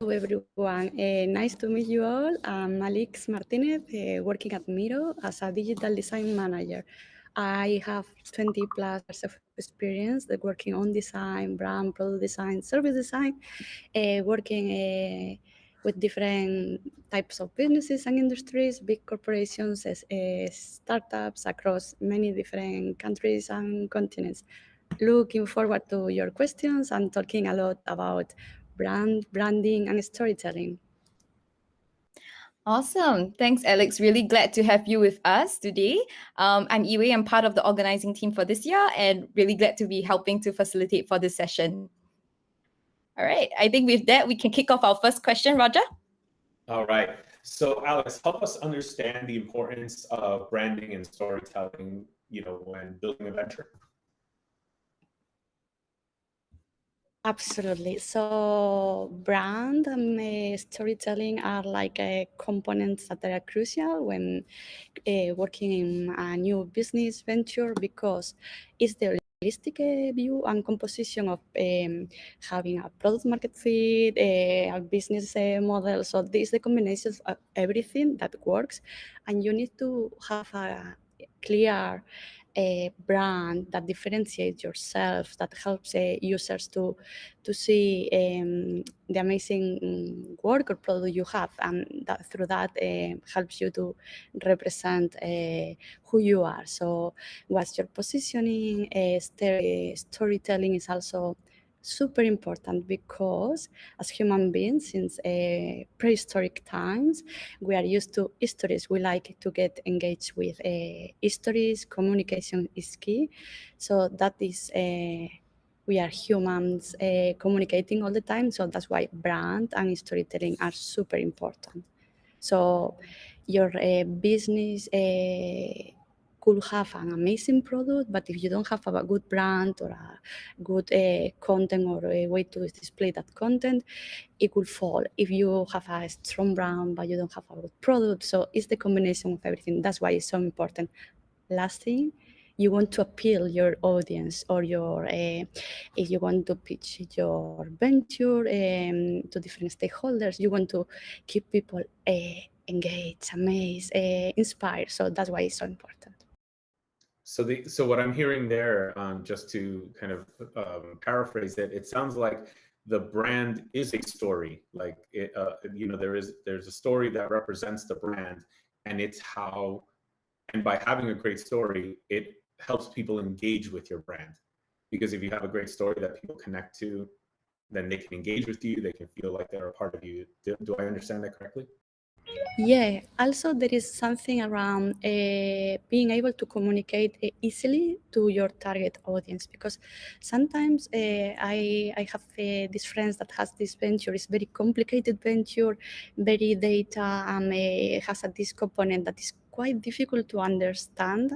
everyone. Nice to meet you all. I'm Alix Martínez, working at Miro as a digital design manager. I have 20 plus years of experience working on design, brand, product design, service design, working with different types of businesses and industries, big corporations, startups across many different countries and continents. Looking forward to your questions and talking a lot about branding, and storytelling. Awesome. Thanks, Alex. Really glad to have you with us today. I'm Iwei. I'm part of the organizing team for this year and really glad to be helping to facilitate for this session. All right. I think with that, we can kick off our first question, Roger. All right. So Alex, help us understand the importance of branding and storytelling, when building a venture. Absolutely. So brand and storytelling are like components that are crucial when working in a new business venture, because it's the holistic view and composition of having a product market fit, a business model. So this is the combination of everything that works, and you need to have a clear brand that differentiates yourself, that helps users to see the amazing work or product you have, and that through that helps you to represent who you are. So what's your positioning? Storytelling is also super important, because as human beings, since prehistoric times, we are used to stories. We like to get engaged with stories. Communication is key. So that is, we are humans communicating all the time. So that's why brand and storytelling are super important. So your business could have an amazing product, but if you don't have a good brand or a good content or a way to display that content, it will fall. If you have a strong brand but you don't have a good product, so it's the combination of everything. That's why it's so important. Last thing, you want to appeal your audience, or your if you want to pitch your venture to different stakeholders, you want to keep people engaged, amazed, inspired. So that's why it's so important. So what I'm hearing there, just to kind of paraphrase it, it sounds like the brand is a story. Like there's a story that represents the brand, and it's how, and by having a great story, it helps people engage with your brand. Because if you have a great story that people connect to, then they can engage with you. They can feel like they're a part of you. Do I understand that correctly? Yeah, also there is something around being able to communicate easily to your target audience, because sometimes I have these friends that has this venture. It's very complicated venture, very data, and has this component that is quite difficult to understand.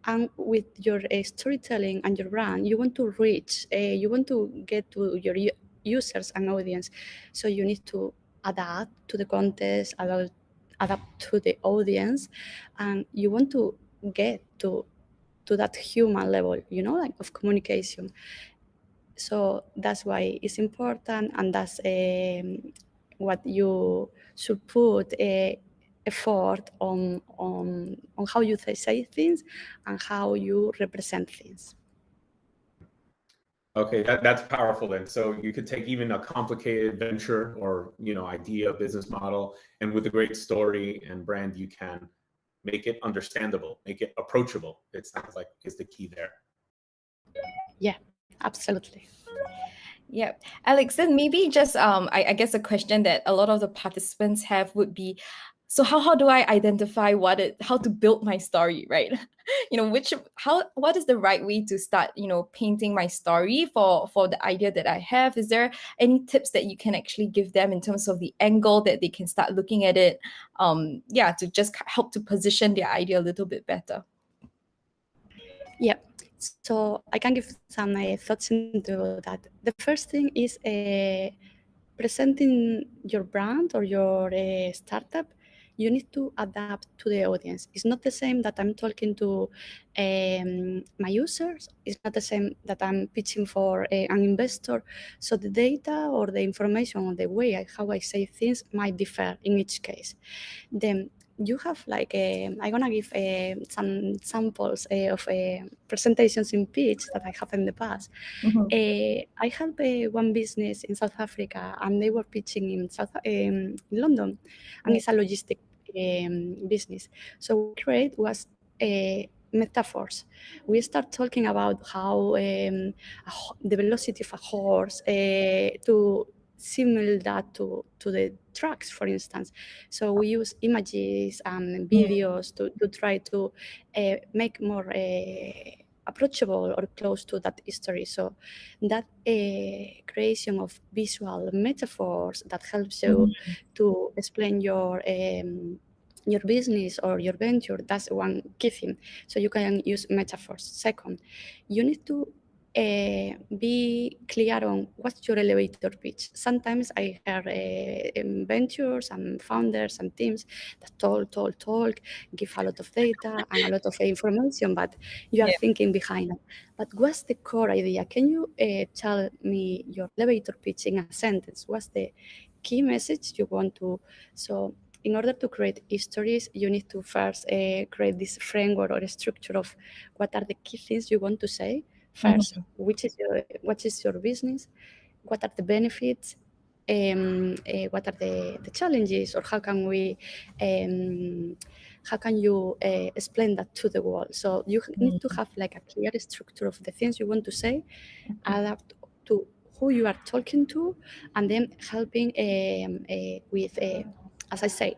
And with your storytelling and your brand, you want to reach, you want to get to your users and audience. So you need to adapt to the context, adapt to the audience, and you want to get to that human level, like of communication. So that's why it's important, and that's what you should put effort on how you say things and how you represent things. Okay, that's powerful. And so you could take even a complicated venture or idea, business model, and with a great story and brand, you can make it understandable, make it approachable. It sounds like is the key there. Yeah, absolutely. Yeah, Alex, then maybe just I guess a question that a lot of the participants have would be, so how do I identify how to build my story, right? What is the right way to start, painting my story for the idea that I have? Is there any tips that you can actually give them in terms of the angle that they can start looking at it? To just help to position their idea a little bit better. Yeah. So I can give some thoughts into that. The first thing is presenting your brand or your startup you need to adapt to the audience. It's not the same that I'm talking to my users. It's not the same that I'm pitching for an investor. So the data or the information or the way how I say things might differ in each case. Then you have like I'm gonna give some samples of presentations in pitch that I have in the past. I helped one business in South Africa, and they were pitching in London, and it's a logistic business. So what we create was metaphors. We start talking about how the velocity of a horse to similar that to the trucks, for instance. So we use images and videos to try to make more approachable or close to that history. So that creation of visual metaphors that helps you to explain your business or your venture, that's one key thing. So you can use metaphors. Second, you need to be clear on what's your elevator pitch. Sometimes I hear ventures and founders and teams that talk, give a lot of data and a lot of information, but you are thinking behind it. But what's the core idea? Can you tell me your elevator pitch in a sentence? What's the key message you want to? So in order to create histories, you need to first create this framework or a structure of what are the key things you want to say. First, what is your business? What are the benefits? What are the challenges, or how can you explain that to the world? So you need to have like a clear structure of the things you want to say, adapt to who you are talking to, and then helping with, as I say,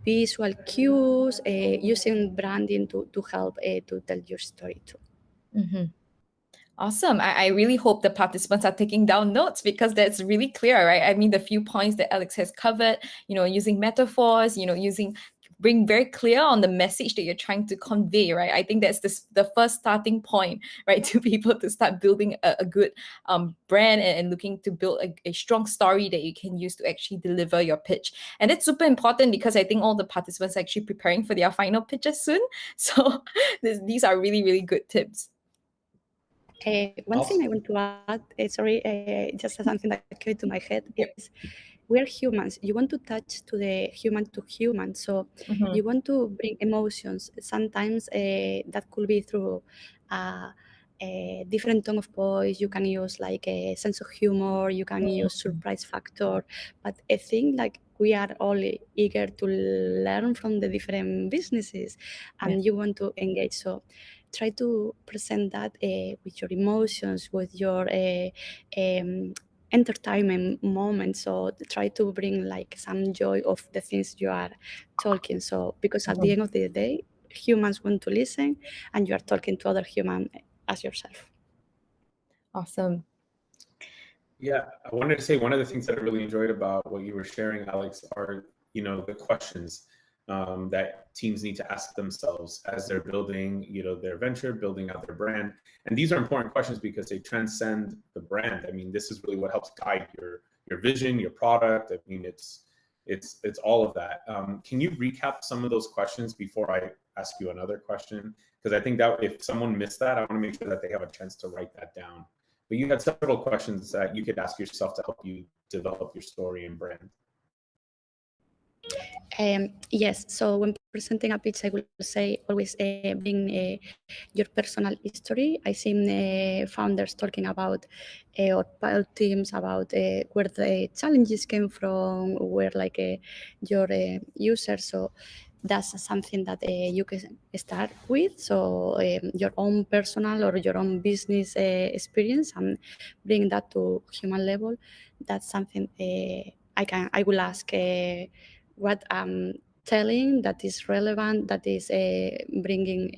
visual cues, using branding to help to tell your story too. Awesome. I really hope the participants are taking down notes, because that's really clear, right? I mean, the few points that Alix has covered, using metaphors, being very clear on the message that you're trying to convey, right? I think that's the first starting point, right, to be able to start building a good brand and looking to build a strong story that you can use to actually deliver your pitch. And it's super important, because I think all the participants are actually preparing for their final pitches soon. So these are really, really good tips. One thing I want to add, just something that came to my head is we're humans. You want to touch to the to human. So you want to bring emotions. Sometimes that could be through a different tone of voice. You can use like a sense of humor. You can use surprise factor. But I think like we are all eager to learn from the different businesses, and you want to engage. So try to present that with your emotions, with your entertainment moment. So try to bring like some joy of the things you are talking. So because at the end of the day, humans want to listen, and you are talking to other human as yourself. Awesome. Yeah, I wanted to say one of the things that I really enjoyed about what you were sharing, Alix, are the questions that teams need to ask themselves as they're building their venture, building out their brand. And these are important questions because they transcend the brand. I mean, this is really what helps guide your vision, your product. I mean, it's all of that. Can you recap some of those questions before I ask you another question? Because I think that if someone missed that, I want to make sure that they have a chance to write that down. But you had several questions that you could ask yourself to help you develop your story and brand. Yes, so when presenting a pitch, I will say always bring your personal history. I've seen founders talking about or pilot teams about where the challenges came from, where like your users. So that's something that you can start with. So your own personal or your own business experience, and bring that to human level. That's something I will ask. What I'm telling that is relevant, that is bringing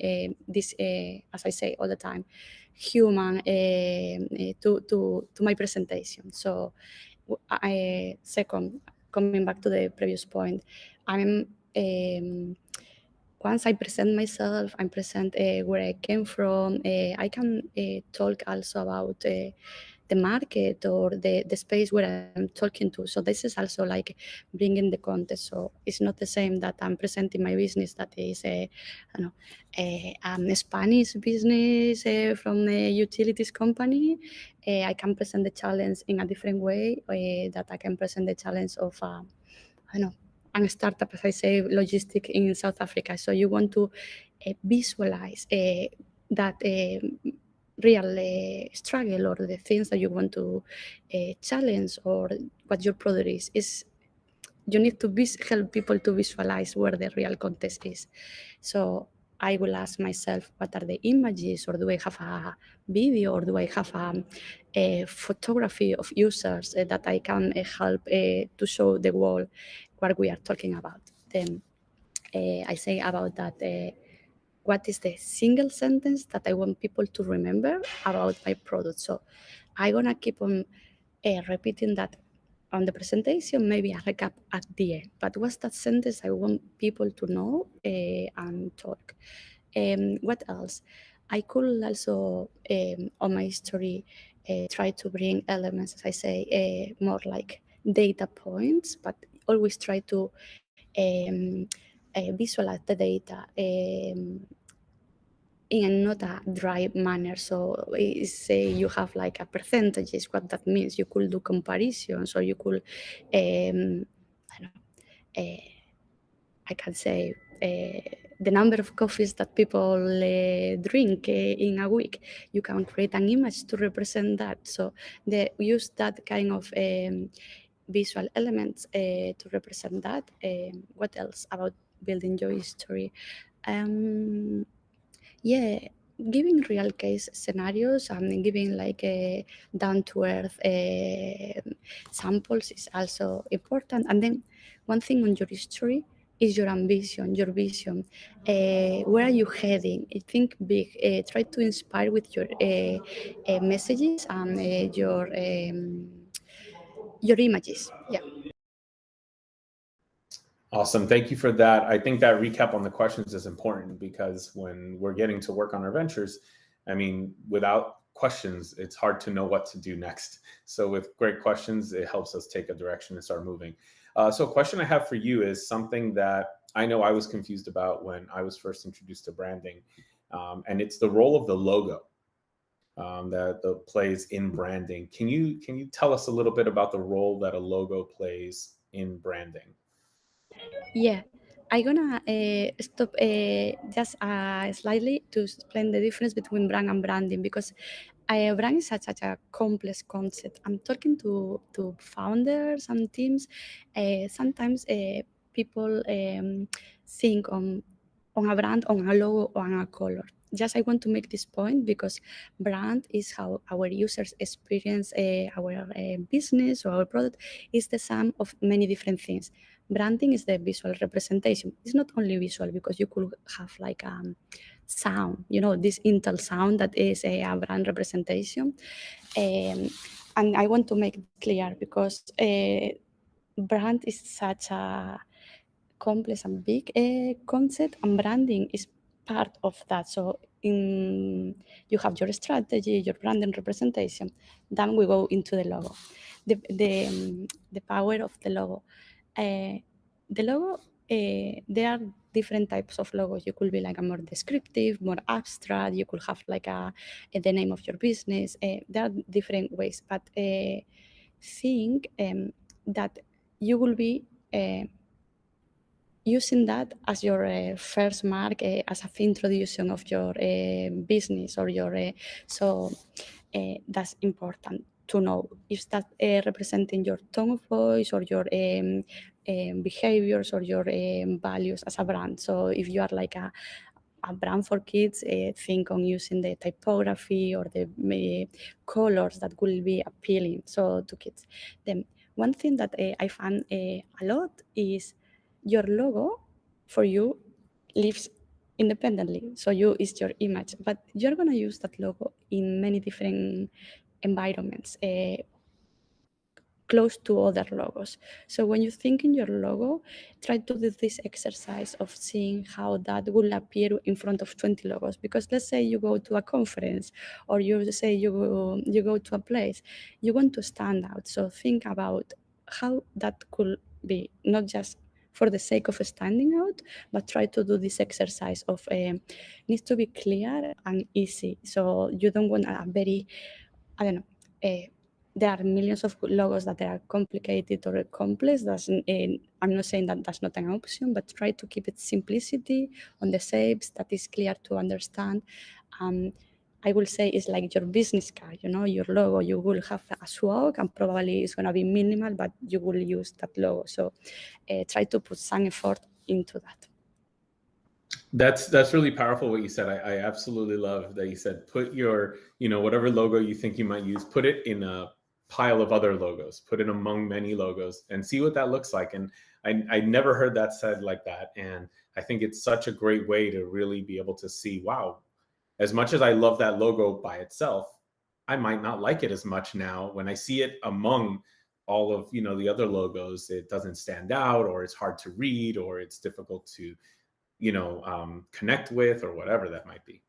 this, as I say all the time, human to my presentation. So second, coming back to the previous point, I'm once I present myself, I present where I came from. I can talk also about the market or the space where I'm talking to. So this is also like bringing the context. So it's not the same that I'm presenting my business that is I know, a Spanish business from a utilities company. I can present the challenge in a different way that I can present the challenge of I know, a startup, as I say, logistic in South Africa. So you want to visualize that real struggle or the things that you want to challenge or what your product is you need to help people to visualize where the real context is. So I will ask myself, what are the images, or do I have a video, or do I have a photography of users that I can help to show the world what we are talking about. Then I say about that, what is the single sentence that I want people to remember about my product. So I'm gonna keep on repeating that on the presentation, maybe a recap at the end. But what's that sentence I want people to know and talk? What else? I could also, on my story, try to bring elements, as I say, more like data points, but always try to visualize the data in not a dry manner. So say you have like a percentages, what that means. You could do comparisons, or you could, I don't know, I can say the number of coffees that people drink in a week. You can create an image to represent that. So they use that kind of visual elements to represent that. What else about building your history? Yeah, giving real case scenarios and giving like a down to earth samples is also important. And then one thing on your history is your ambition, your vision. Where are you heading? Think big. Try to inspire with your messages and your images. Yeah. Awesome. Thank you for that. I think that recap on the questions is important because when we're getting to work on our ventures, I mean, without questions, it's hard to know what to do next. So with great questions, it helps us take a direction and start moving. So a question I have for you is something that I know I was confused about when I was first introduced to branding, and it's the role of the logo that plays in branding. Can you tell us a little bit about the role that a logo plays in branding? Yeah, I'm gonna stop just slightly to explain the difference between brand and branding, because brand is such a complex concept. I'm talking to founders and teams. Sometimes people think on a brand, on a logo, or on a color. Just I want to make this point because brand is how our users experience our business or our product. Is the sum of many different things. Branding is the visual representation. It's not only visual, because you could have like sound, this Intel sound that is a brand representation. And I want to make it clear because brand is such a complex and big concept, and branding is part of that. So you have your strategy, your branding representation. Then we go into the logo, the power of the logo. The logo, there are different types of logos. You could be like a more descriptive, more abstract. You could have like the name of your business. There are different ways, but think that you will be using that as your first mark, as a introduction of your business or your so that's important to know. Is that representing your tone of voice or your behaviors or your values as a brand? So if you are like a brand for kids, think on using the typography or the colors that will be appealing so to kids. Then one thing that I found a lot is your logo for you lives independently. So you is your image, but you're gonna use that logo in many different environments. close to other logos. So when you think in your logo, try to do this exercise of seeing how that will appear in front of 20 logos. Because let's say you go to a conference, or you say you go to a place, you want to stand out. So think about how that could be, not just for the sake of standing out, but try to do this exercise of needs to be clear and easy. So you don't want a very, I don't know, there are millions of logos that are complicated or complex. I'm not saying that that's not an option, but try to keep it simplicity on the shapes that is clear to understand. I will say it's like your business card, your logo. You will have a swag and probably it's going to be minimal, but you will use that logo. So try to put some effort into that. That's really powerful what you said. I absolutely love that you said put your, whatever logo you think you might use, put it in a pile of other logos, put it among many logos and see what that looks like. And I never heard that said like that. And I think it's such a great way to really be able to see, wow, as much as I love that logo by itself, I might not like it as much now when I see it among all of, the other logos. It doesn't stand out, or it's hard to read, or it's difficult to connect with, or whatever that might be.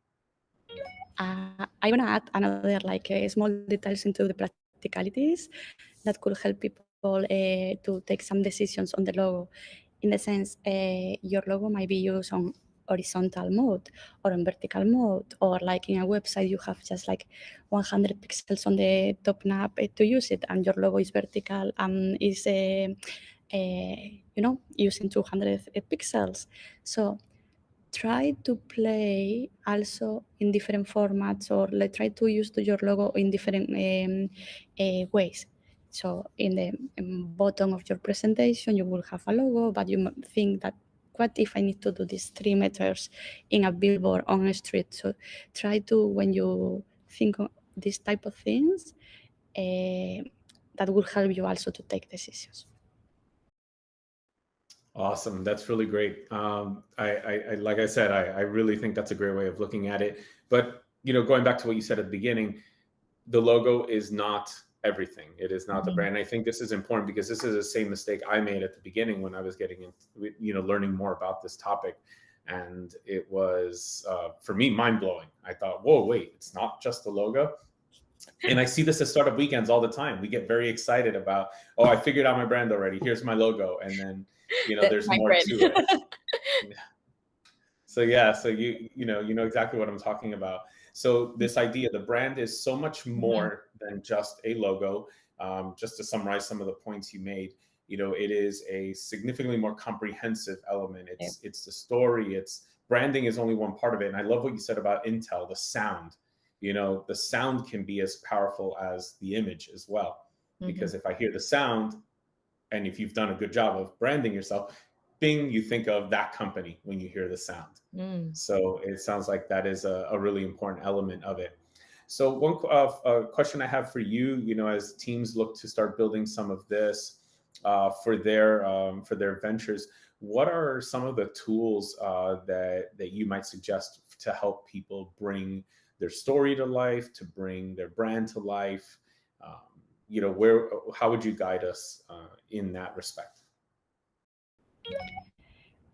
I want to add another small details into the practicalities that could help people to take some decisions on the logo. In the sense, your logo might be used on horizontal mode or on vertical mode, or like in a website you have just like 100 pixels on the top nav to use it, and your logo is vertical and is using 200 pixels. So try to play also in different formats, or try to use your logo in different ways. So in the bottom of your presentation, you will have a logo, but you might think that, what if I need to do this 3 meters in a billboard on a street? So try to, when you think of these type of things, that will help you also to take decisions. Awesome. That's really great. I like I said, I really think that's a great way of looking at it. But, going back to what you said at the beginning, the logo is not everything. It is not the brand. I think this is important because this is the same mistake I made at the beginning when I was getting into, learning more about this topic. And it was, for me, mind blowing. I thought, whoa, wait, it's not just the logo. And I see this at startup weekends all the time. We get very excited about, oh, I figured out my brand already. Here's my logo. And then, there's more brand. to it. So yeah, so you know exactly what I'm talking about. So this idea, the brand is so much more than just a logo. Just to summarize some of the points you made, it is a significantly more comprehensive element. It's the story. It's branding is only one part of it. And I love what you said about Intel, the sound. The sound can be as powerful as the image as well. Because if I hear the sound, and if you've done a good job of branding yourself, bing, you think of that company when you hear the sound. So it sounds like that is a really important element of it. So one question I have for you, as teams look to start building some of this for their ventures, what are some of the tools that you might suggest to help people bring their story to life, to bring their brand to life? How would you guide us in that respect?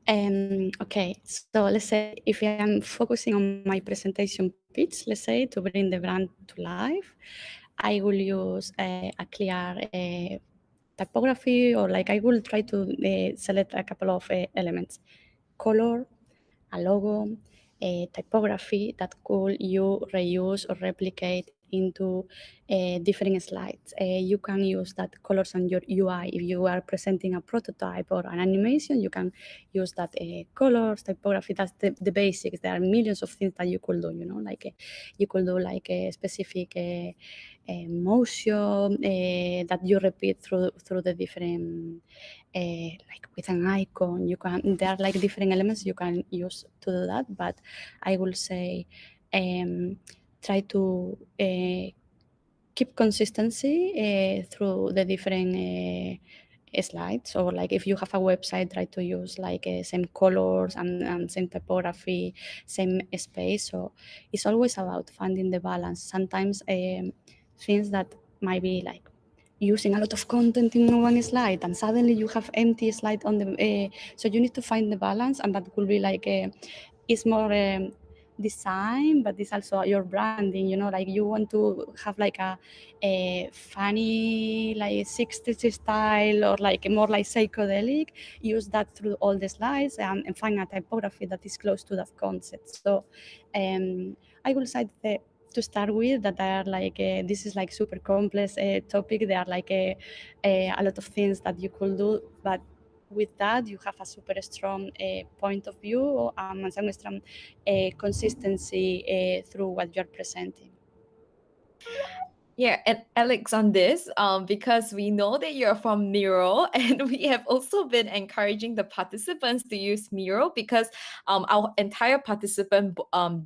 Okay, so let's say if I am focusing on my presentation pitch, let's say to bring the brand to life, I will use a clear typography, or I will try to select a couple of elements: color, a logo, a typography that could you reuse or replicate into different slides. You can use that colors on your UI. If you are presenting a prototype or an animation, you can use that colors, typography. That's the basics. There are millions of things that you could do, you could do a specific motion that you repeat through the different with an icon. There are different elements you can use to do that, but I will say try to keep consistency through the different slides, or if you have a website, try to use same colors and same typography, same space. So it's always about finding the balance. Sometimes things that might be using a lot of content in one slide, and suddenly you have empty slide on the. So you need to find the balance, and that will be like it's more design, but it's also your branding. You know, like you want to have like a funny like 60s style or like more like psychedelic. Use that through all the slides and find a typography that is close to that concept. So I will say the to start with that are like this is like super complex topic. There are like a lot of things that you could do, but with that you have a super strong point of view and some strong consistency through what you're presenting. Yeah, and Alex, on this, because we know that you're from Miro, and we have also been encouraging the participants to use Miro because our entire participant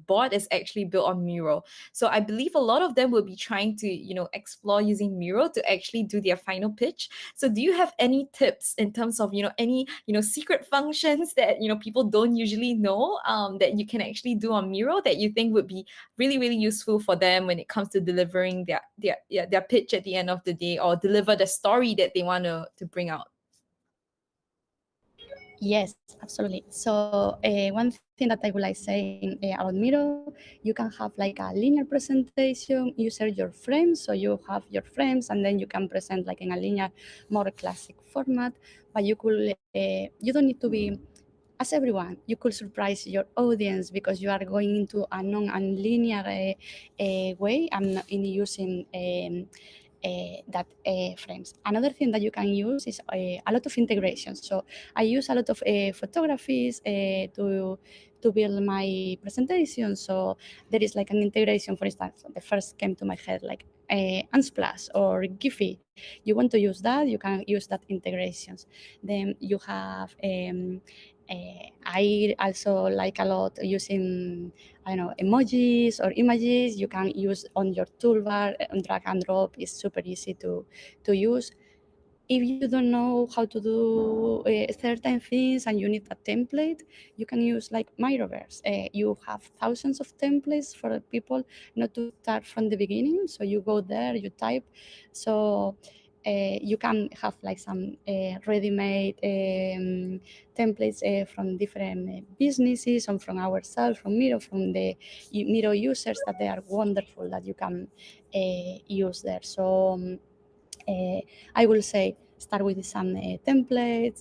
board is actually built on Miro. So I believe a lot of them will be trying to, explore using Miro to actually do their final pitch. So do you have any tips in terms of, any, secret functions that, people don't usually know that you can actually do on Miro that you think would be really, really useful for them when it comes to delivering their pitch at the end of the day, or deliver the story that they want to bring out? Yes, absolutely. So one thing that I would like saying about Miro, you can have like a linear presentation. You share your frames, so you have your frames, and then you can present like in a linear, more classic format. But you don't need to be as everyone. You could surprise your audience because you are going into a non-linear way and not in using that frames. Another thing that you can use is a lot of integration. So I use a lot of photographies to build my presentation. So there is like an integration, for instance, the first came to my head like Unsplash or Giphy. You want to use that, you can use that integrations. Then you have I also like a lot using, I don't know, emojis or images. You can use on your toolbar, drag and drop is super easy to use. If you don't know how to do certain things and you need a template, you can use like Miroverse. You have thousands of templates for people not to start from the beginning. So you go there, you type. So you can have like some ready-made templates from different businesses and from ourselves, from Miro, from the Miro users that they are wonderful that you can use there. So I will say start with some templates.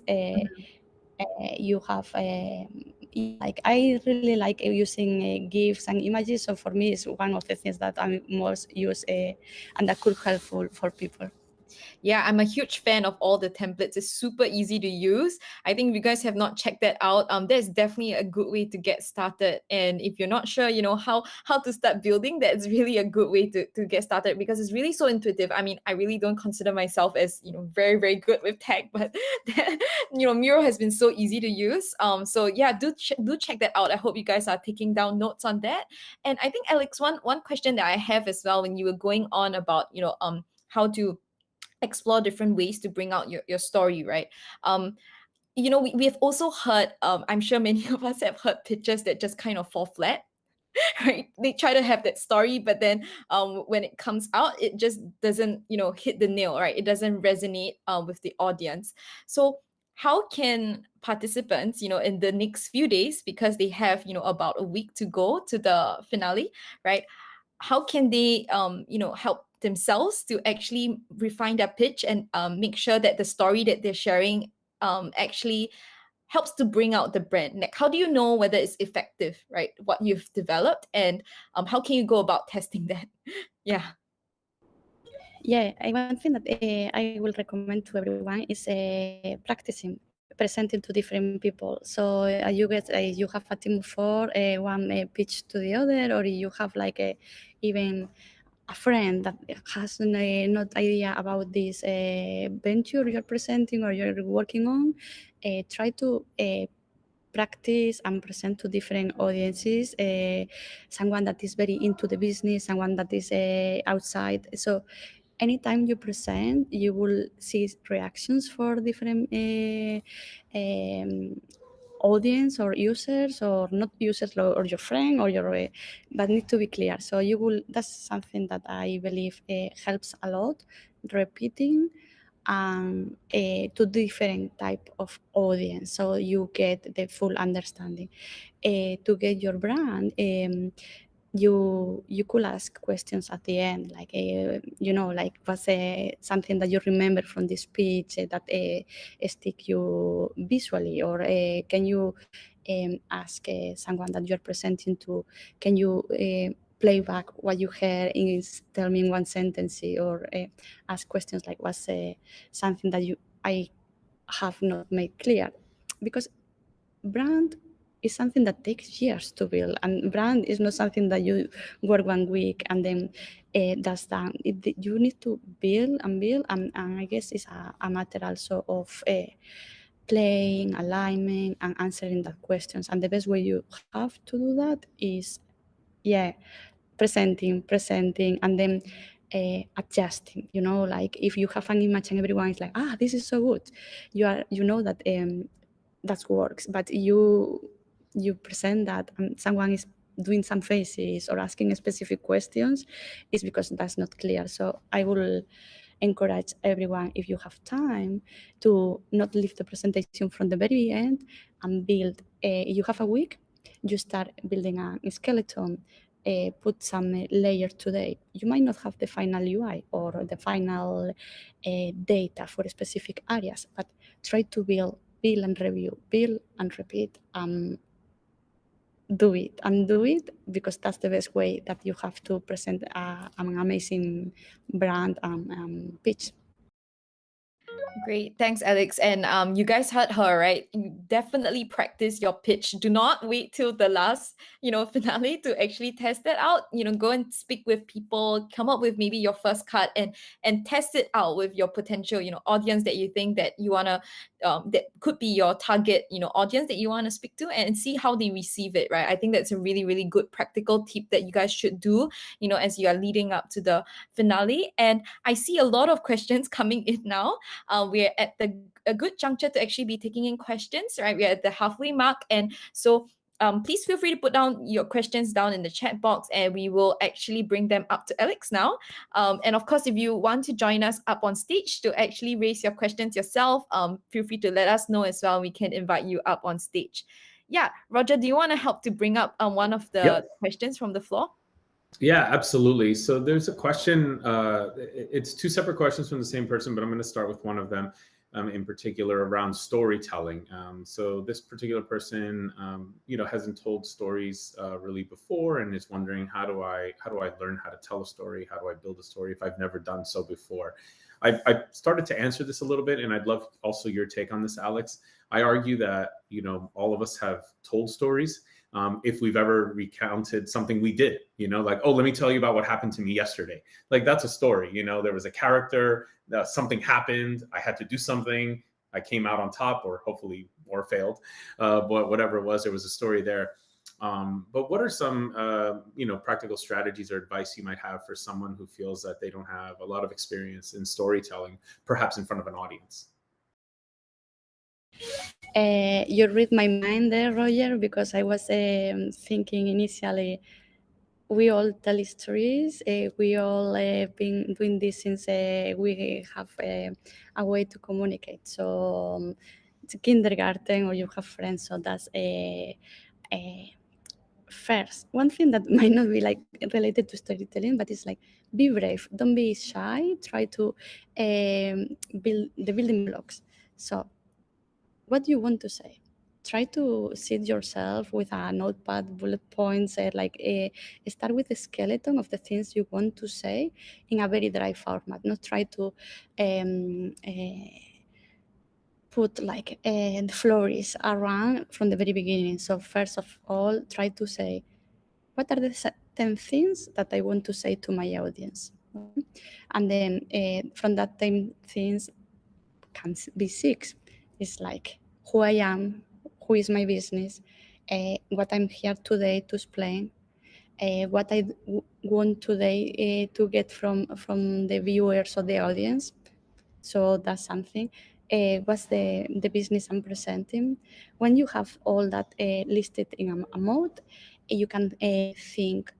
You have like I really like using GIFs and images. So for me, it's one of the things that I most use and that could helpful for people. Yeah, I'm a huge fan of all the templates. It's super easy to use. I think if you guys have not checked that out, there's definitely a good way to get started. And if you're not sure, how to start building, that's really a good way to get started because it's really so intuitive. I mean, I really don't consider myself as, very, very good with tech, but Miro has been so easy to use. So yeah, do check that out. I hope you guys are taking down notes on that. And I think Alex, one question that I have as well when you were going on about, how to explore different ways to bring out your story, right? We have also heard, I'm sure many of us have heard pitches that just kind of fall flat. Right, they try to have that story, but then when it comes out, it just doesn't hit the nail, right? It doesn't resonate with the audience. So how can participants, in the next few days, because they have about a week to go to the finale, right? How can they help themselves to actually refine their pitch and make sure that the story that they're sharing actually helps to bring out the brand? Like, how do you know whether it's effective, right, what you've developed, and how can you go about testing that? Yeah. Yeah, one thing that I will recommend to everyone is practicing presenting to different people. So you have a team of four, one pitch to the other, or you have like even a friend that has not idea about this venture you're presenting or you're working on. Try to practice and present to different audiences, someone that is very into the business, someone that is outside. So anytime you present, you will see reactions for different audience or users or not users or your friend or your but need to be clear. So you will, that's something that I believe helps a lot repeating and to different type of audience, so you get the full understanding. To get your brand, you could ask questions at the end, like like what's something that you remember from this speech that stick you visually, or can you ask someone that you're presenting to, can you play back what you heard in, tell me in one sentence, or ask questions like what's something that I have not made clear, because brand is something that takes years to build, and brand is not something that you work 1 week and then that's done. You need to build and build, and I guess it's a matter also of playing, alignment, and answering that questions. And the best way you have to do that is, presenting, and then adjusting. Like if you have an image and everyone is like, this is so good, you know that that works, but you present that and someone is doing some faces or asking specific questions, is because that's not clear. So I will encourage everyone, if you have time, to not leave the presentation from the very end and build. You have a week, you start building a skeleton, put some layer today. You might not have the final UI or the final data for specific areas, but try to build and review, build and repeat. Do it and do it, because that's the best way that you have to present an amazing brand pitch. Great, thanks, Alix. And you guys heard her, right? You definitely practice your pitch. Do not wait till the last, finale to actually test that out. Go and speak with people, come up with maybe your first cut, and test it out with your potential, audience that you think that you wanna, that could be your target, audience that you wanna speak to, and see how they receive it, right? I think that's a really, really good practical tip that you guys should do, as you are leading up to the finale. And I see a lot of questions coming in now. We're at a good juncture to actually be taking in questions, right? We're at the halfway mark. And so please feel free to put down your questions down in the chat box, and we will actually bring them up to Alix now. And of course, if you want to join us up on stage to actually raise your questions yourself, feel free to let us know as well. We can invite you up on stage. Yeah, Roger, do you want to help to bring up one of the questions from the floor? Yeah, absolutely. So there's a question, it's two separate questions from the same person, but I'm going to start with one of them in particular around storytelling. So this particular person, hasn't told stories really before, and is wondering, how do I learn how to tell a story? How do I build a story if I've never done so before? I started to answer this a little bit, and I'd love also your take on this, Alix. I argue that, all of us have told stories. If we've ever recounted something we did, like, oh, let me tell you about what happened to me yesterday. Like, that's a story. There was a character, something happened, I had to do something, I came out on top, or hopefully more failed, but whatever it was, there was a story there. But what are some, practical strategies or advice you might have for someone who feels that they don't have a lot of experience in storytelling, perhaps in front of an audience? You read my mind there, Roger, because I was thinking initially, we all tell stories. We all been doing this since we have a way to communicate. So it's kindergarten, or you have friends. So that's first. One thing that might not be like related to storytelling, but it's like, be brave. Don't be shy. Try to build the building blocks. So what do you want to say? Try to sit yourself with a notepad, bullet points, start with the skeleton of the things you want to say in a very dry format. Not try to put like the flurries around from the very beginning. So first of all, try to say, what are the 10 things that I want to say to my audience? Okay? And then from that 10 things can be 6. It's like who I am, who is my business, what I'm here today to explain, what I want today to get from the viewers or the audience. So that's something. What's the business I'm presenting? When you have all that listed in a mode, you can think,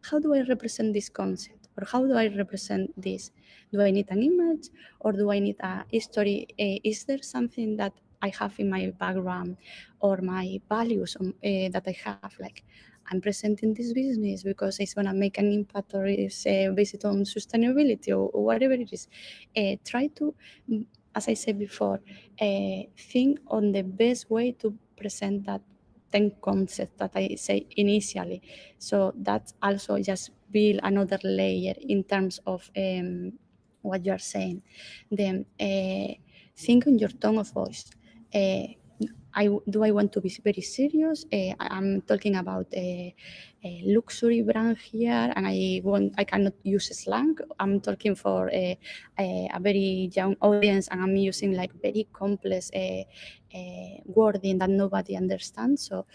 how do I represent this concept? or how do I represent this? Do I need an image, or do I need a history? Is there something that I have in my background or my values that I have? Like, I'm presenting this business because it's going to make an impact, or is based on sustainability, or whatever it is. Try to, as I said before, think on the best way to present that 10 concepts that I say initially. So that's also just build another layer in terms of what you are saying. Then think on your tone of voice. Do I want to be very serious? I'm talking about a luxury brand here, and I cannot use slang. I'm talking for a very young audience, and I'm using like very complex wording that nobody understands. So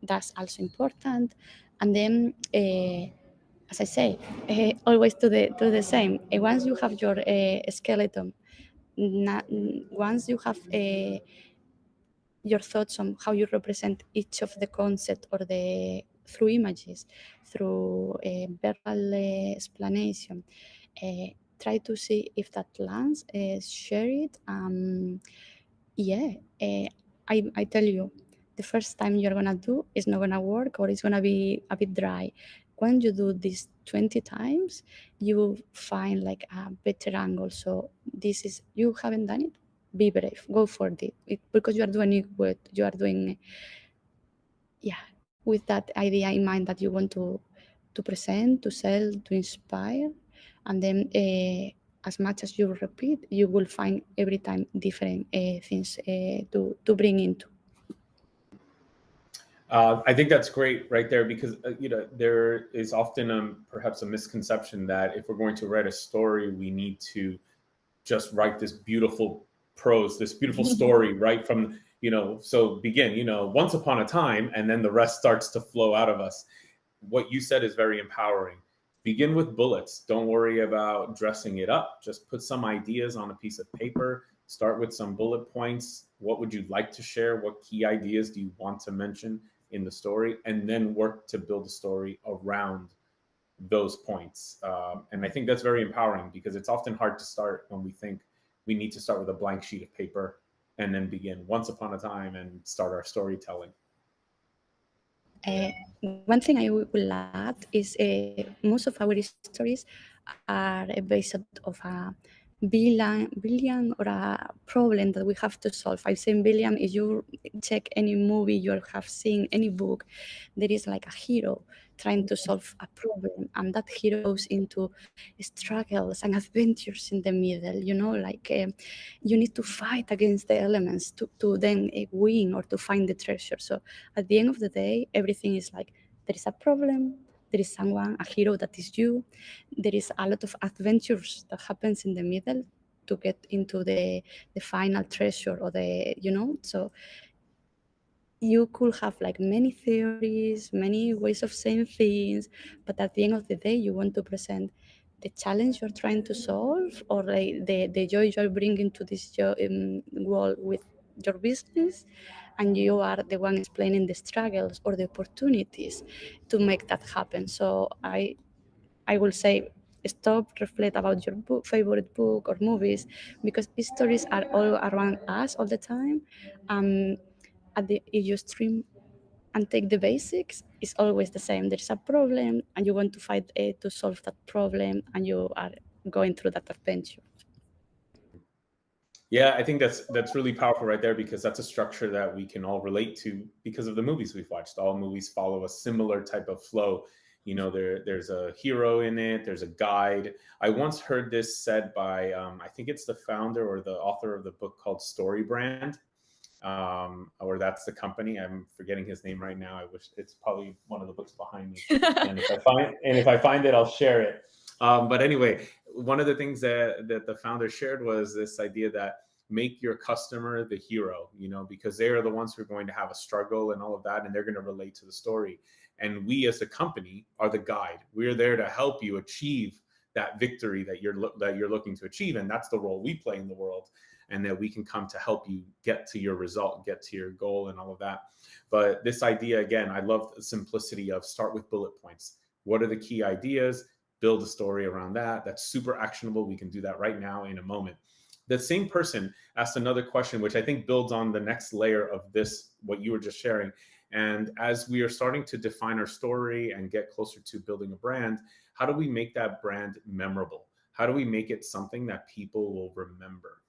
that's also important. And then, as I say, always do the same. Once you have your skeleton, once you have your thoughts on how you represent each of the concept or the through images, through verbal explanation, try to see if that lands, share it. Yeah, I tell you, the first time you're gonna do is not gonna work, or it's gonna be a bit dry. When you do this 20 times, you will find like a better angle. So this is, you haven't done it, be brave, go for it, because you are doing it with, you are doing, yeah, with that idea in mind that you want to present, to sell, to inspire. And then as much as you repeat, you will find every time different things to bring into. I think that's great right there, because there is often perhaps a misconception that if we're going to write a story, we need to just write this beautiful prose, this beautiful story right from, so begin, once upon a time, and then the rest starts to flow out of us. What you said is very empowering. Begin with bullets. Don't worry about dressing it up. Just put some ideas on a piece of paper. Start with some bullet points. What would you like to share? What key ideas do you want to mention in the story? And then work to build a story around those points. And I think that's very empowering, because it's often hard to start when we think we need to start with a blank sheet of paper and then begin once upon a time and start our storytelling. One thing I will add is most of our stories are based of a billion or a problem that we have to solve. I'm saying billion. If you check any movie you have seen, any book, there is like a hero trying to solve a problem, and that hero goes into struggles and adventures in the middle. Like you need to fight against the elements to then win or to find the treasure. So at the end of the day, everything is like, there is a problem, there is someone, a hero that is you, there is a lot of adventures that happens in the middle to get into the final treasure, or so you could have like many theories, many ways of saying things, but at the end of the day, you want to present the challenge you're trying to solve, or like the joy you're bringing to this world with your business, and you are the one explaining the struggles or the opportunities to make that happen. So I will say, stop, reflect about your favorite book or movies, because stories are all around us all the time. If you stream and take the basics, it's always the same. There's a problem, and you want to fight to solve that problem, and you are going through that adventure. Yeah, I think that's really powerful right there, because that's a structure that we can all relate to because of the movies we've watched. All movies follow a similar type of flow. There's a hero in it, there's a guide. I once heard this said by, I think it's the founder or the author of the book called Story Brand, or that's the company. I'm forgetting his name right now. I wish it's probably one of the books behind me. And if I find it, I'll share it. But anyway, one of the things that the founder shared was this idea that make your customer the hero, because they are the ones who are going to have a struggle and all of that, and they're going to relate to the story. And we as a company are the guide. We're there to help you achieve that victory that you're looking to achieve, and that's the role we play in the world. And that we can come to help you get to your result, get to your goal, and all of that. But this idea, again, I love the simplicity of start with bullet points. What are the key ideas? build a story around that. That's super actionable. We can do that right now in a moment. The same person asked another question, which I think builds on the next layer of this, what you were just sharing. And as we are starting to define our story and get closer to building a brand, how do we make that brand memorable? How do we make it something that people will remember?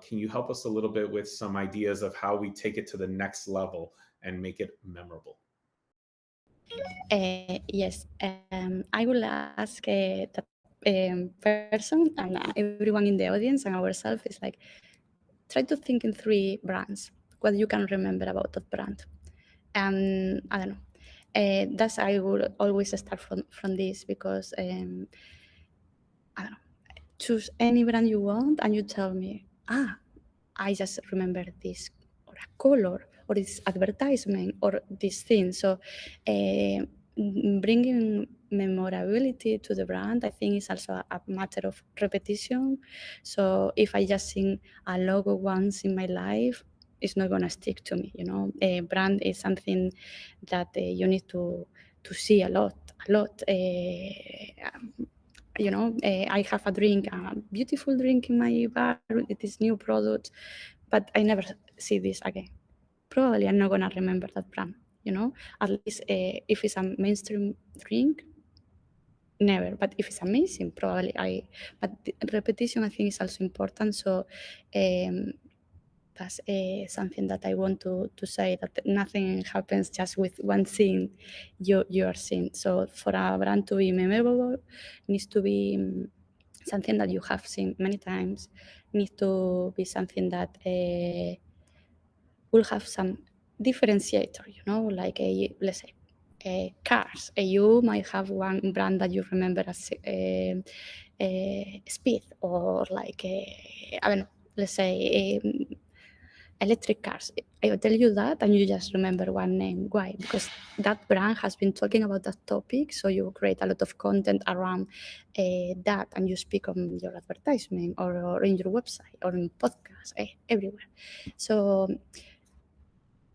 Can you help us a little bit with some ideas of how we take it to the next level and make it memorable? Yes, I will ask that person and everyone in the audience and ourselves is like, try to think in 3 brands, what you can remember about that brand. And I don't know. That's I would always start from this because I don't know. Choose any brand you want and you tell me, I just remember this or a color or this advertisement or this thing. So bringing memorability to the brand, I think is also a matter of repetition. So if I just sing a logo once in my life, it's not gonna stick to me. You know, a brand is something that you need to see a lot. You know, I have a drink, a beautiful drink in my bar. It is new product, but I never see this again. Probably I'm not gonna remember that brand. You know, at least if it's a mainstream drink, never. But if it's amazing, probably I. But the repetition, I think, is also important. So. That's something that I want to say, that nothing happens just with one thing you are seeing. So for a brand to be memorable, it needs to be something that you have seen many times, needs to be something that will have some differentiator, you know, like let's say cars. You might have one brand that you remember as Speed, or like I don't know, let's say electric cars. I will tell you that and you just remember one name. Why? Because that brand has been talking about that topic, so you create a lot of content around that, and you speak on your advertisement or in your website or in podcasts, everywhere. So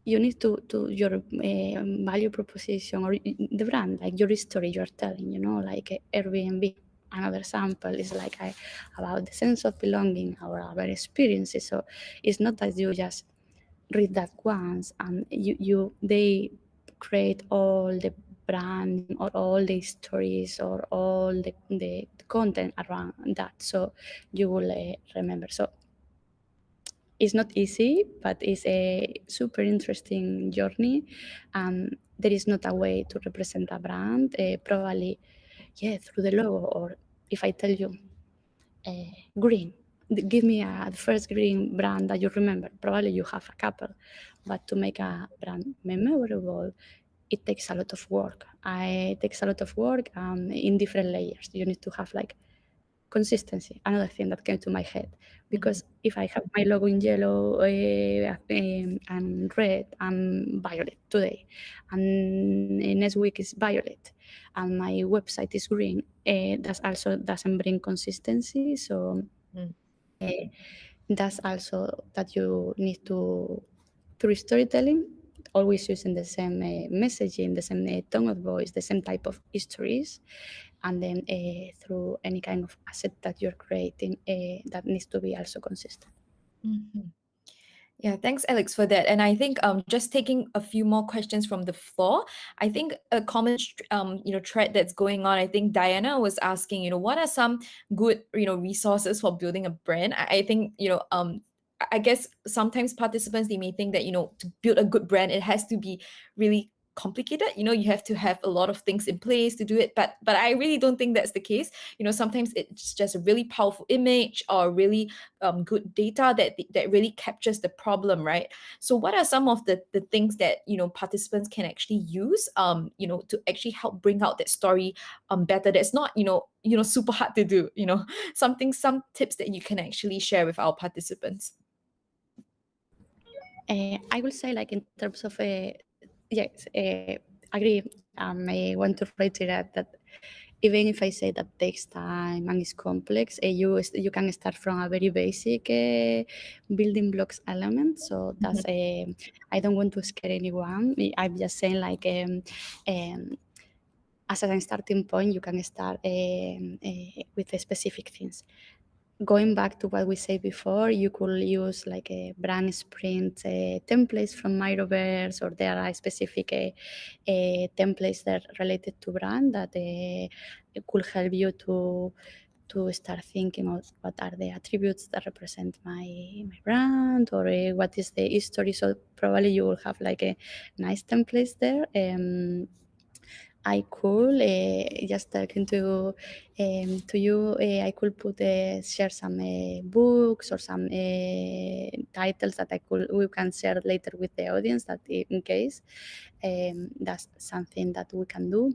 you need to your value proposition or the brand, like your story you're telling, you know, like Airbnb. Another sample is like about the sense of belonging or our experiences. So it's not that you just read that once and they create all the brand or all the stories or all the content around that, so you will remember. So it's not easy, but it's a super interesting journey. There is not a way to represent a brand, probably, yeah, through the logo. Or if I tell you green, give me the first green brand that you remember. Probably you have a couple, but to make a brand memorable, it takes a lot of work. It takes a lot of work in different layers. You need to have like consistency, another thing that came to my head, because if I have my logo in yellow and red and violet today, and next week is violet, and my website is green, that also doesn't bring consistency. So that's also that you need to, through storytelling, always using the same messaging, the same tone of voice, the same type of histories, and then through any kind of asset that you're creating, that needs to be also consistent. Yeah, thanks, Alix, for that. And I think just taking a few more questions from the floor, I think a common thread that's going on. I think Diana was asking, what are some good resources for building a brand? I think I guess sometimes participants, they may think that to build a good brand, it has to be really complicated. You have to have a lot of things in place to do it, but I really don't think that's the case. Sometimes it's just a really powerful image or really good data that really captures the problem, right? So what are some of the things that participants can actually use to actually help bring out that story better, that's not super hard to do? Some tips that you can actually share with our participants. I will say, like, in terms of yes, agree. I want to reiterate that even if I say that takes time and is complex, you can start from a very basic building blocks element. So that's I don't want to scare anyone. I'm just saying, like, as a starting point, you can start with the specific things. Going back to what we said before, you could use like a brand sprint templates from Miroverse, or there are specific templates that are related to brand that could help you to start thinking of what are the attributes that represent my brand, or what is the history. So probably you will have like a nice templates there. I could just talking to you. I could share some books or some titles that we can share later with the audience. That in case that's something that we can do.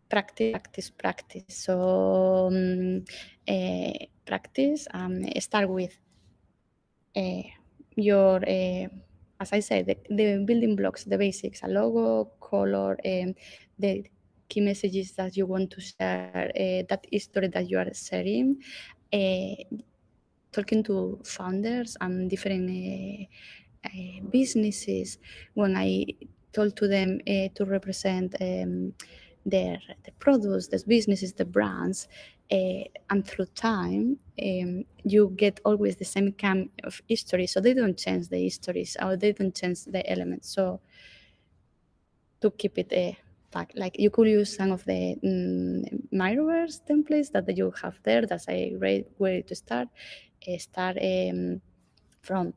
Practice. So practice. Start with your as I said, the building blocks, the basics, a logo, color, the key messages that you want to share, that history that you are sharing, talking to founders and different businesses. When I told to them to represent the products, the businesses, the brands, and through time, you get always the same kind of history. So they don't change the histories, or they don't change the elements. So to keep it back, like you could use some of the Miroverse templates that you have there. That's a great way to start. Start from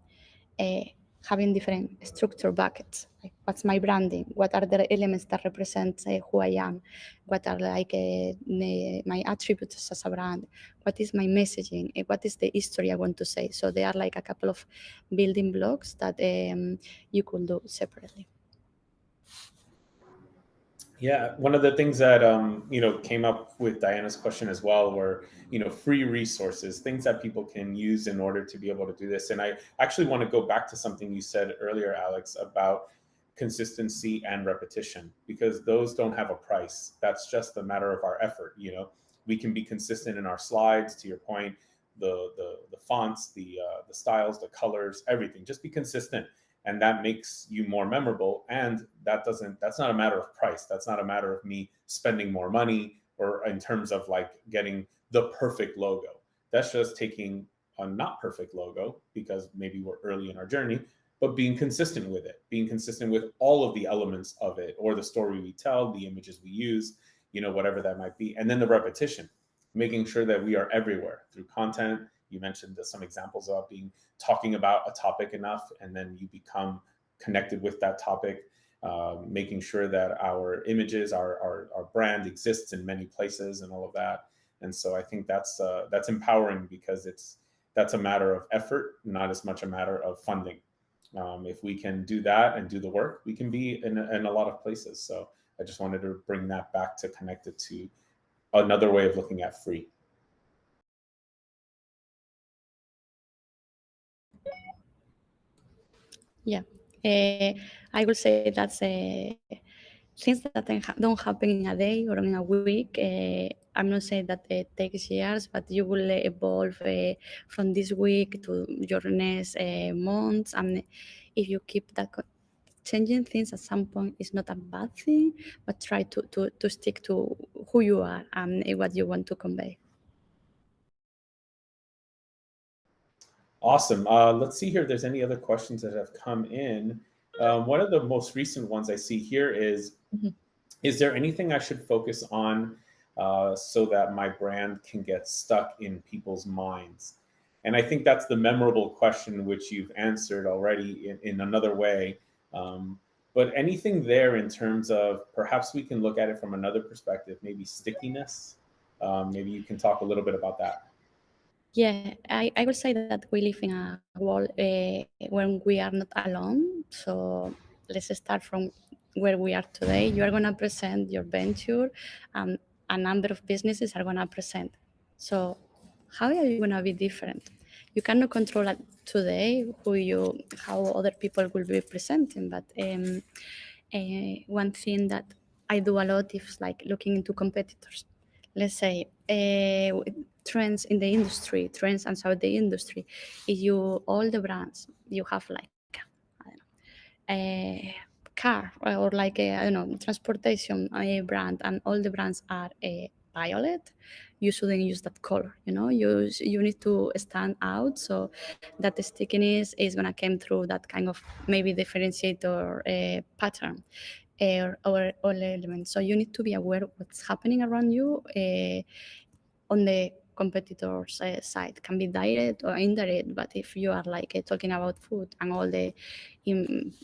having different structure buckets. Like, what's my branding? What are the elements that represent who I am? What are like my attributes as a brand? What is my messaging? What is the history I want to say? So they are like a couple of building blocks that you could do separately. Yeah, one of the things that came up with Diana's question as well were free resources, things that people can use in order to be able to do this. And I actually want to go back to something you said earlier, Alix, about consistency and repetition, because those don't have a price. That's just a matter of our effort. We can be consistent in our slides, to your point, the fonts, the styles, the colors, everything. Just be consistent, and that makes you more memorable. And that's not a matter of price. That's not a matter of me spending more money, or in terms of like getting the perfect logo. That's just taking a not perfect logo, because maybe we're early in our journey, but being consistent with it, being consistent with all of the elements of it, or the story we tell, the images we use, whatever that might be. And then the repetition, making sure that we are everywhere through content. You mentioned some examples of talking about a topic enough, and then you become connected with that topic, making sure that our images, our brand exists in many places, and all of that. And so I think that's empowering, because that's a matter of effort, not as much a matter of funding. If we can do that and do the work, we can be in a lot of places. So I just wanted to bring that back to connect it to another way of looking at free. Yeah, I will say that's things that don't happen in a day or in a week. I'm not saying that it takes years, but you will evolve from this week to your next months. And if you keep that changing things at some point is not a bad thing, but try to stick to who you are and what you want to convey. Awesome. Let's see here if there's any other questions that have come in. One of the most recent ones I see here is, is there anything I should focus on so that my brand can get stuck in people's minds? And I think that's the memorable question, which you've answered already in another way. But anything there in terms of, perhaps we can look at it from another perspective, maybe stickiness. Maybe you can talk a little bit about that. Yeah, I will say that we live in a world when we are not alone. So let's start from where we are today. You are going to present your venture, and a number of businesses are going to present. So how are you going to be different? You cannot control today how other people will be presenting, but one thing that I do a lot is like looking into competitors. Let's say trends in the industry, trends inside the industry. If you all the brands you have like I don't know, car or like a, I don't know, transportation brand, and all the brands are violet, you shouldn't use that color. You need to stand out, so that the stickiness is gonna come through that kind of maybe differentiator pattern or elements. So you need to be aware of what's happening around you on the competitor's side. Can be direct or indirect, but if you are like talking about food and all the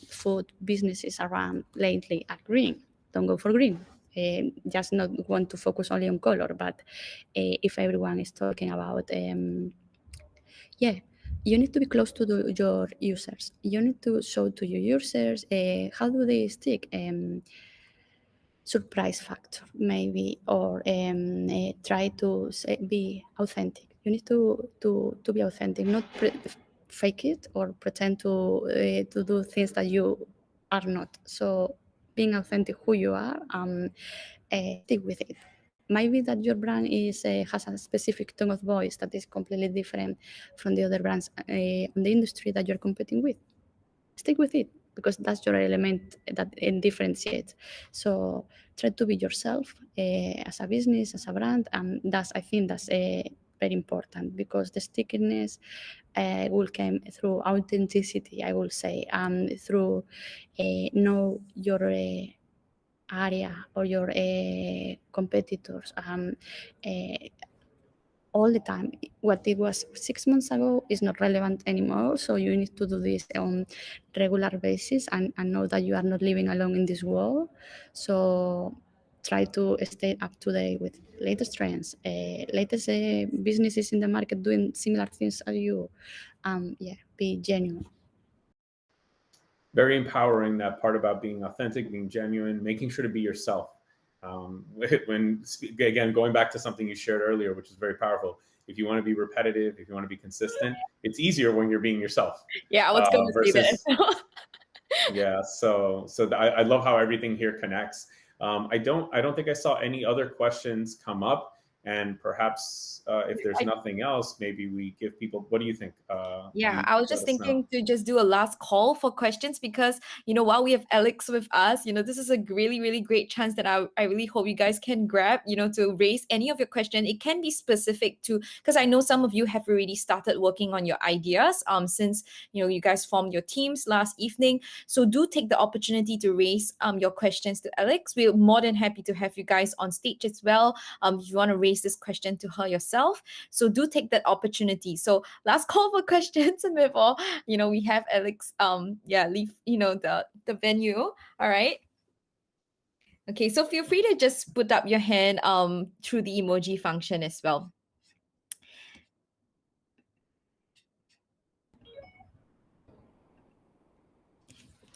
food businesses around lately are green, don't go for green. Just not want to focus only on color, but if everyone is talking about yeah, you need to be close to your users. You need to show to your users how do they stick surprise factor maybe, or try to be authentic. You need to be authentic, not fake it or pretend to do things that you are not. So being authentic who you are, stick with it. Maybe that your brand is has a specific tone of voice that is completely different from the other brands on the industry that you're competing with. Stick with it, because that's your element that differentiates. So try to be yourself as a business, as a brand, and I think that's very important, because the stickiness will come through authenticity, I will say, through know your area or your competitors all the time. What it was 6 months ago is not relevant anymore. So you need to do this on regular basis, and know that you are not living alone in this world. So try to stay up to date with latest trends, latest businesses in the market doing similar things as you. Yeah, be genuine. Very empowering, that part about being authentic, being genuine, making sure to be yourself. When again, going back to something you shared earlier, which is very powerful. If you want to be repetitive, if you want to be consistent, it's easier when you're being yourself. Yeah, I was going to say that as Versus, well. yeah. I love how everything here connects. I don't think I saw any other questions come up, and perhaps if there's nothing else, maybe we give people. What do you think? Yeah, You I was let just us know. thinking to just do a last call for questions because, while we have Alix with us, this is a really, really great chance that I really hope you guys can grab, to raise any of your question. It can be specific to, because I know some of you have already started working on your ideas since, you guys formed your teams last evening. So do take the opportunity to raise your questions to Alix. We're more than happy to have you guys on stage as well. If you want to raise this question to her yourself. So do take that opportunity. So last call for questions and before we have Alix leave the venue. All right, okay, so feel free to just put up your hand through the emoji function as well.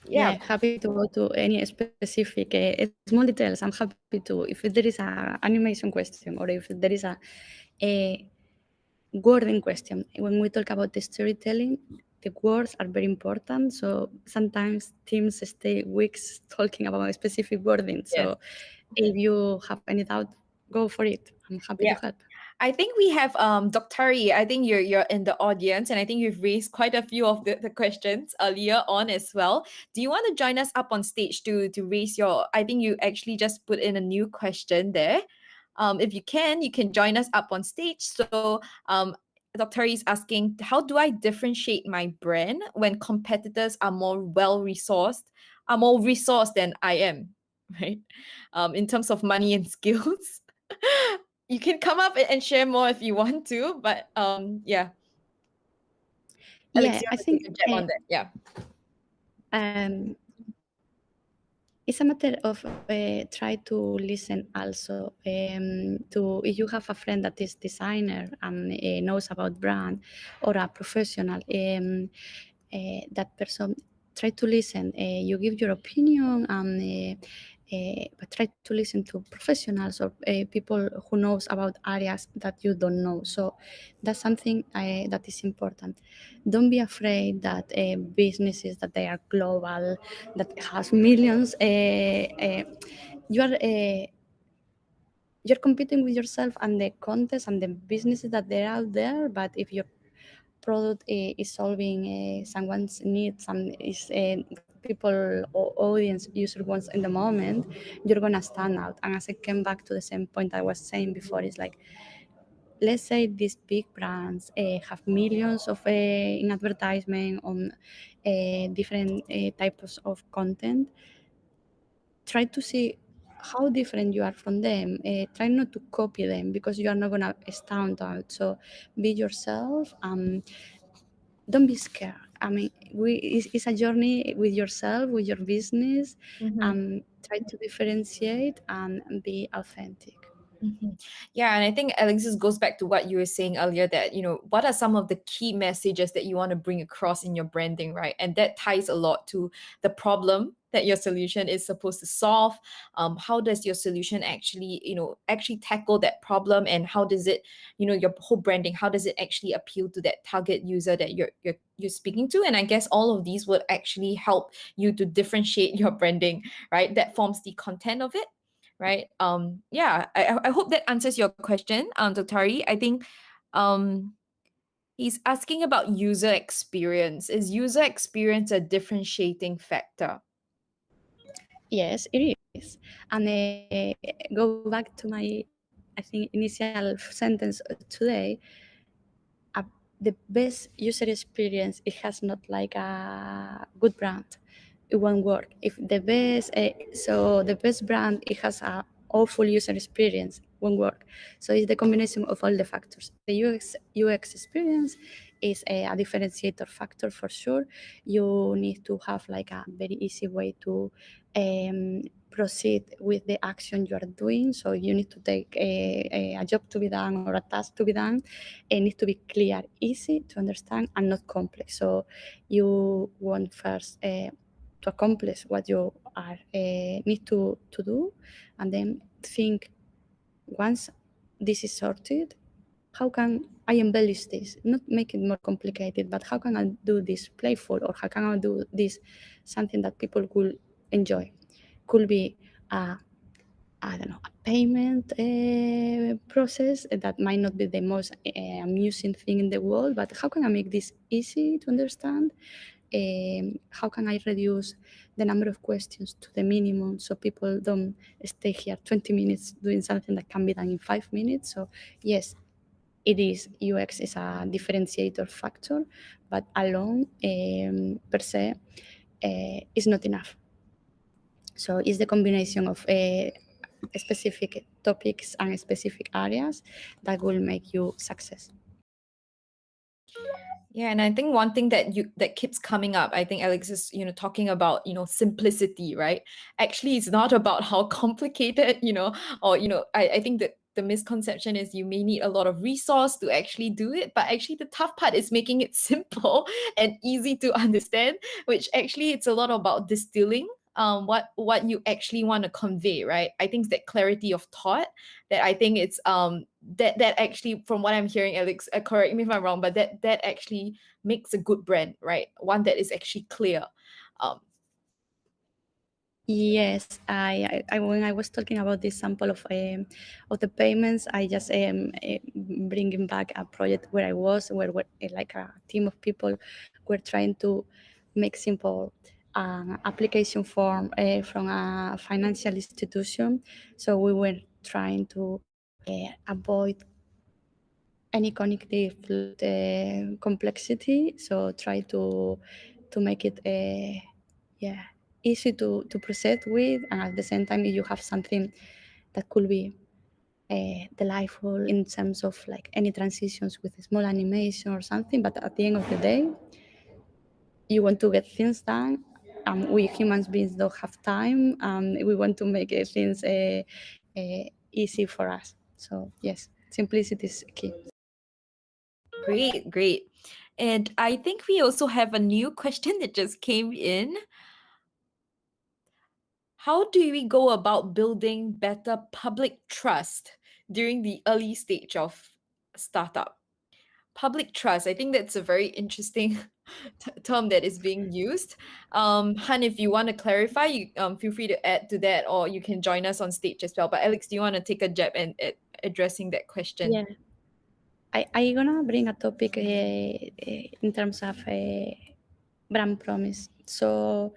Yeah, happy to go to any specific small details. I'm happy to, if there is a animation question or if there is a wording question. When we talk about the storytelling, the words are very important. So sometimes teams stay weeks talking about a specific wording. So if you have any doubt, go for it. I'm happy to help. I think we have Dr. I think you're in the audience, and I think you've raised quite a few of the questions earlier on as well. Do you want to join us up on stage to raise your? I think you actually just put in a new question there. If you can join us up on stage. So Dr. is asking, how do I differentiate my brand when competitors are more resourced than I am, right? In terms of money and skills. You can come up and share more if you want to, but yeah. Alix, Yeah, you I want to think take a jab on that? Yeah. It's a matter of try to listen also to, if you have a friend that is designer and knows about brand, or a professional, that person, try to listen. You give your opinion, and but try to listen to professionals or people who knows about areas that you don't know. So that's something that is important. Don't be afraid that businesses that they are global, that has millions, you are you're competing with yourself and the contest and the businesses that they're out there. But if your product is solving someone's needs and is people or audience user wants in the moment, you're gonna stand out. And as I came back to the same point I was saying before, it's like, let's say these big brands have millions of in advertisement on different types of content. Try to see how different you are from them. Try not to copy them because you are not gonna stand out. So be yourself. Don't be scared. I mean, it's a journey with yourself, with your business. Try to differentiate and be authentic. Yeah, and I think Alexis goes back to what you were saying earlier that, what are some of the key messages that you want to bring across in your branding, right? And that ties a lot to the problem that your solution is supposed to solve. How does your solution actually tackle that problem, and how does it, your whole branding, how does it actually appeal to that target user that you're speaking to? And I guess all of these would actually help you to differentiate your branding, right? That forms the content of it, right? Yeah, I hope that answers your question, Dr. I think he's asking about user experience. Is user experience a differentiating factor? Yes, it is. And go back to my, I think, initial sentence today. uh, the best user experience, it has not like a good brand. It won't work. If the best, so the best brand, it has a awful user experience, won't work. So it's the combination of all the factors. The UX experience is a differentiator factor for sure. You need to have like a very easy way to proceed with the action you are doing. So you need to take a job to be done or a task to be done. It needs to be clear, easy to understand, and not complex. So you want first to accomplish what you are need to do, and then think, once this is sorted, how can I embellish this? Not make it more complicated, but how can I do this playful, or how can I do this something that people will enjoy? Could be I don't know, a payment process that might not be the most amusing thing in the world, but how can I make this easy to understand? How can I reduce the number of questions to the minimum so people don't stay here 20 minutes doing something that can be done in 5 minutes? So yes, it is, UX is a differentiator factor, but alone per se is not enough. So it's the combination of specific topics and specific areas that will make you success. Yeah, and I think one thing that keeps coming up, I think Alex is, talking about, simplicity, right? Actually, it's not about how complicated, or, I think that the misconception is you may need a lot of resource to actually do it, but actually the tough part is making it simple and easy to understand, which actually it's a lot about distilling what you actually want to convey, right? I think it's that clarity of thought that I think it's that actually, from what I'm hearing, Alex, correct me if I'm wrong, but that actually makes a good brand, right? One that is actually clear. Yes, I when I was talking about this sample of the payments, I just bringing back a project where I was, where like a team of people were trying to make simple application form from a financial institution. So we were trying to avoid any cognitive load complexity. So try to make it yeah, easy to proceed with, and at the same time you have something that could be delightful in terms of like any transitions with a small animation or something. But at the end of the day, you want to get things done. We humans beings don't have time. We want to make things easy for us. So yes, simplicity is key. Great, great. And I think we also have a new question that just came in. How do we go about building better public trust during the early stage of startup? Public trust, I think that's a very interesting term that is being used. Han, if you want to clarify, you feel free to add to that, or you can join us on stage as well. But Alex, do you want to take a jab at addressing that question? Yeah, I gonna bring a topic in terms of brand promise. So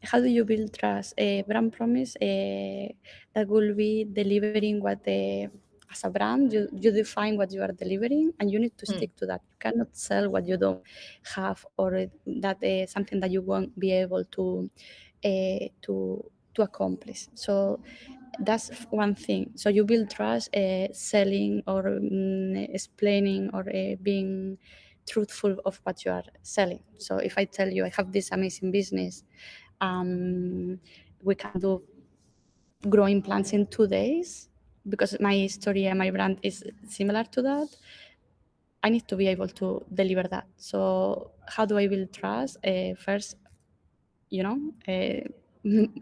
how do you build trust? A brand promise that will be delivering what as a brand you define what you are delivering, and you need to stick to that. You cannot sell what you don't have, or that something that you won't be able to accomplish. So that's one thing. So you build trust selling or explaining or being truthful of what you are selling. So if I tell you I have this amazing business, we can do growing plants in 2 days, because my story and my brand is similar to that, I need to be able to deliver that. So how do I build trust? First,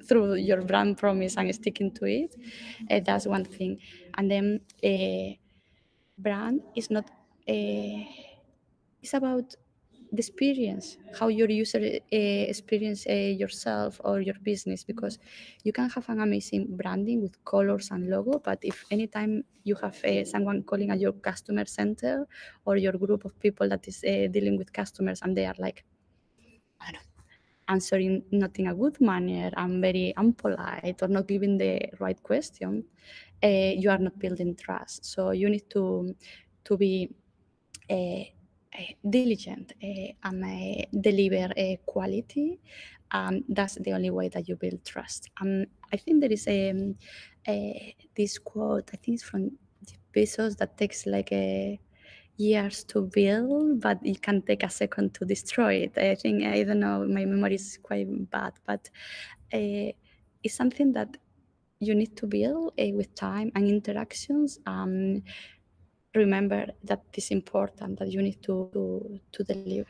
through your brand promise and sticking to it. That's one thing. And then brand is not, it's about the experience, how your user experience yourself or your business, because you can have an amazing branding with colors and logo, but if anytime you have someone calling at your customer center or your group of people that is dealing with customers, and they are like, I don't know, answering not in a good manner and very unpolite or not giving the right question, you are not building trust. So you need to be diligent and deliver quality. That's the only way that you build trust. I think there is this quote, I think it's from Jeff Bezos, that takes like years to build, but it can take a second to destroy it. I think, I don't know, my memory is quite bad, but it's something that you need to build with time and interactions. Remember that it's important, that you need to deliver.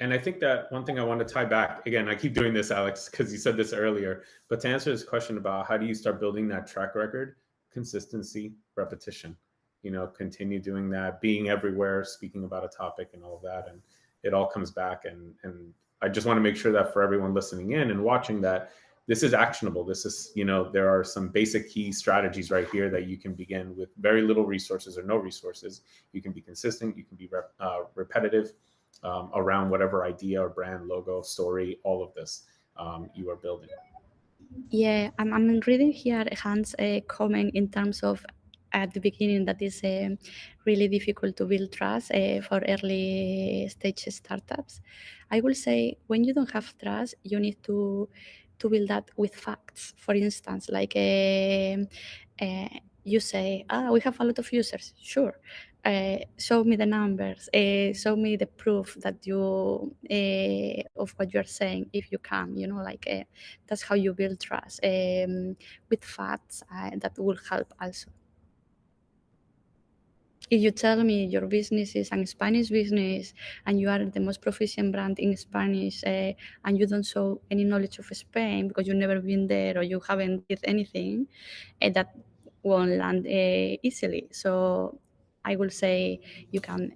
And I think that one thing I want to tie back, again, I keep doing this, Alex, because you said this earlier, but to answer this question about how do you start building that track record, consistency, repetition, continue doing that, being everywhere, speaking about a topic and all of that. And it all comes back. And I just want to make sure that for everyone listening in and watching, that this is actionable. This is, there are some basic key strategies right here that you can begin with very little resources or no resources. You can be consistent, you can be repetitive, around whatever idea or brand, logo, story, all of this you are building. Yeah, I'm reading here Hans' comment in terms of at the beginning that is really difficult to build trust for early stage startups. I will say when you don't have trust, you need to build that with facts. For instance, like uh, you say, we have a lot of users. Sure. Show me the numbers. Show me the proof that you of what you are saying, if you can. That's how you build trust with facts. That will help also. If you tell me your business is a Spanish business and you are the most proficient brand in Spanish, and you don't show any knowledge of Spain because you've never been there or you haven't did anything, that won't land easily. So I will say you can,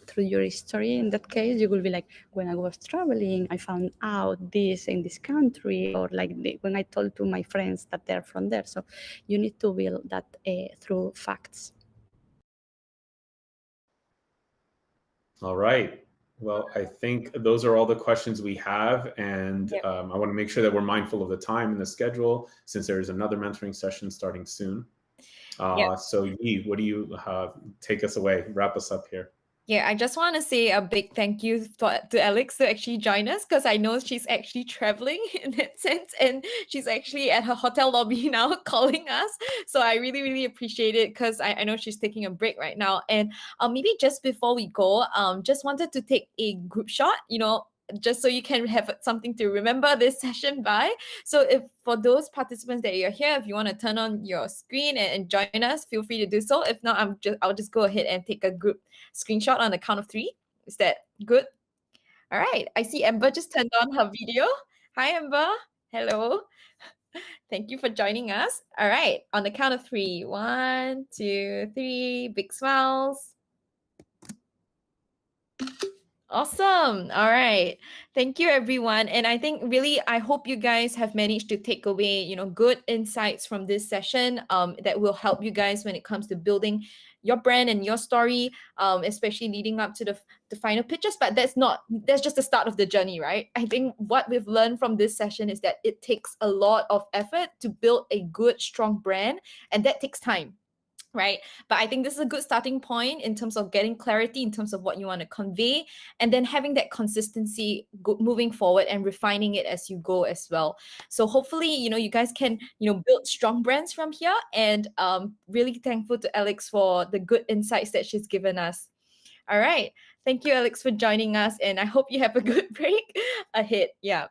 through your history, in that case, you will be like, when I was traveling, I found out this in this country, or like when I told to my friends that they're from there. So you need to build that through facts. All right. Well, I think those are all the questions we have. And Yep. I want to make sure that we're mindful of the time and the schedule, since there is another mentoring session starting soon. Yep. So Yi, what do you take us away, wrap us up here? Yeah, I just want to say a big thank you to Alix to actually join us, because I know she's actually traveling in that sense, and she's actually at her hotel lobby now calling us. So I really, really appreciate it, because I know she's taking a break right now. And maybe just before we go, just wanted to take a group shot, just so you can have something to remember this session by. So if for those participants that you're here, if you want to turn on your screen and join us, feel free to do so. If not, I'll just go ahead and take a group screenshot on the count of 3. Is that good? All right. I see Amber just turned on her video. Hi, Amber. Hello. Thank you for joining us. All right. On the count of 3. 1, 2, 3. Big smiles. Awesome. All right. Thank you, everyone. And I think really, I hope you guys have managed to take away, good insights from this session that will help you guys when it comes to building your brand and your story, especially leading up to the final pitches. But that's just the start of the journey, right? I think what we've learned from this session is that it takes a lot of effort to build a good, strong brand, and that takes time. Right. But I think this is a good starting point in terms of getting clarity in terms of what you want to convey, and then having that consistency moving forward and refining it as you go as well. So hopefully, you guys can, build strong brands from here. And really thankful to Alix for the good insights that she's given us. All right. Thank you, Alix, for joining us. And I hope you have a good break ahead. Yeah.